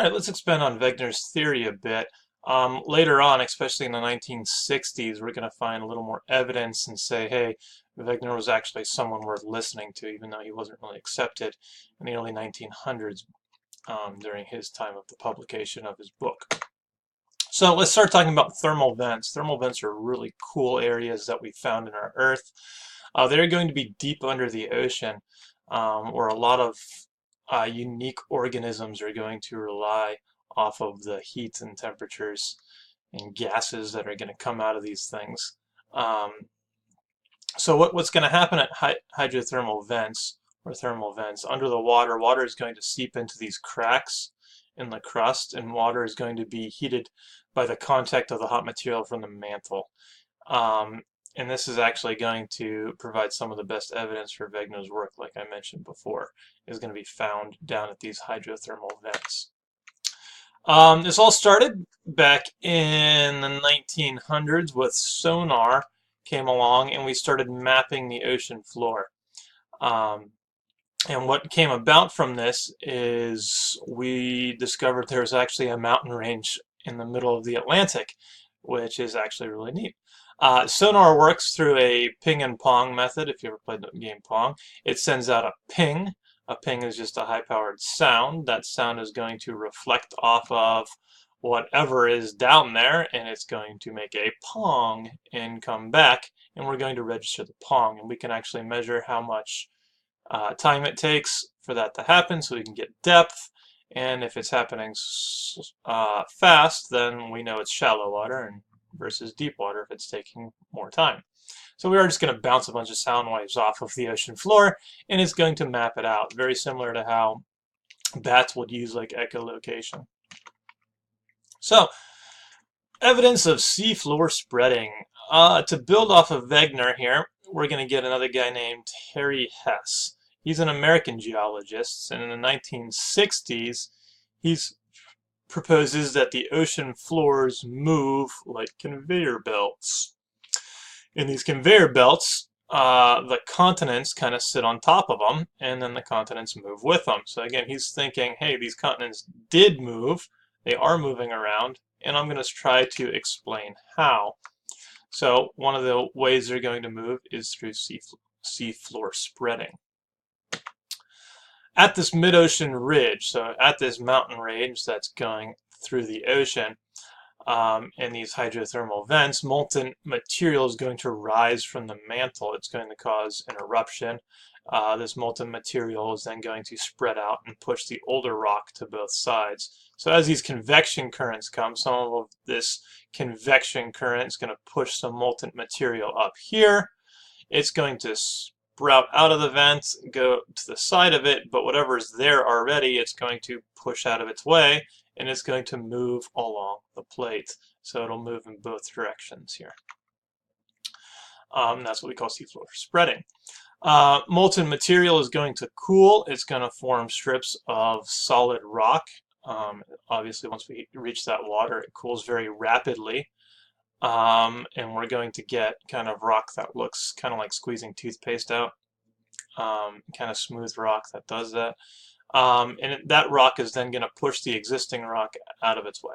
All right, let's expand on Wegener's theory a bit. Later on, especially in the 1960s, we're going to find a little more evidence and say, hey, Wegener was actually someone worth listening to, even though he wasn't really accepted in the early 1900s during his time of the publication of his book. So let's start talking about thermal vents. Thermal vents are really cool areas that we found in our Earth. They're going to be deep under the ocean, where a lot of unique organisms are going to rely off of the heat and temperatures and gases that are going to come out of these things. So what's going to happen at hydrothermal vents or thermal vents? Under the water, water is going to seep into these cracks in the crust, and water is going to be heated by the contact of the hot material from the mantle. And this is actually going to provide some of the best evidence for Wegener's work, like I mentioned before, is going to be found down at these hydrothermal vents. This all started back in the 1900s with sonar came along, and we started mapping the ocean floor. And what came about from this is we discovered there was actually a mountain range in the middle of the Atlantic, which is actually really neat. Sonar works through a ping and pong method. If you ever played the game Pong, it sends out a ping. A ping is just a high-powered sound. That sound is going to reflect off of whatever is down there, and it's going to make a pong and come back, and we're going to register the pong, and we can actually measure how much time it takes for that to happen, so we can get depth. And if it's happening fast, then we know it's shallow water, and versus deep water if it's taking more time. So we are just going to bounce a bunch of sound waves off of the ocean floor, and it's going to map it out, very similar to how bats would use like echolocation. So, evidence of seafloor spreading. To build off of Wegener here, we're going to get another guy named Harry Hess. He's an American geologist, and in the 1960s, he proposes that the ocean floors move like conveyor belts. In these conveyor belts, the continents kind of sit on top of them, and then the continents move with them. So again, he's thinking, hey, these continents did move, they are moving around, and I'm going to try to explain how. So one of the ways they're going to move is through seafloor spreading. At this mid-ocean ridge, so at this mountain range that's going through the ocean, in these hydrothermal vents, molten material is going to rise from the mantle. It's going to cause an eruption. This molten material is then going to spread out and push the older rock to both sides. So as these convection currents come, some of this convection current is going to push some molten material up here. It's going to sprout out of the vent, go to the side of it, but whatever's there already, it's going to push out of its way, and it's going to move along the plate. So it'll move in both directions here. That's what we call seafloor spreading. Molten material is going to cool. It's going to form strips of solid rock. Obviously, once we reach that water, it cools very rapidly. And we're going to get kind of rock that looks kind of like squeezing toothpaste out. Kind of smooth rock that does that. And that rock is then going to push the existing rock out of its way.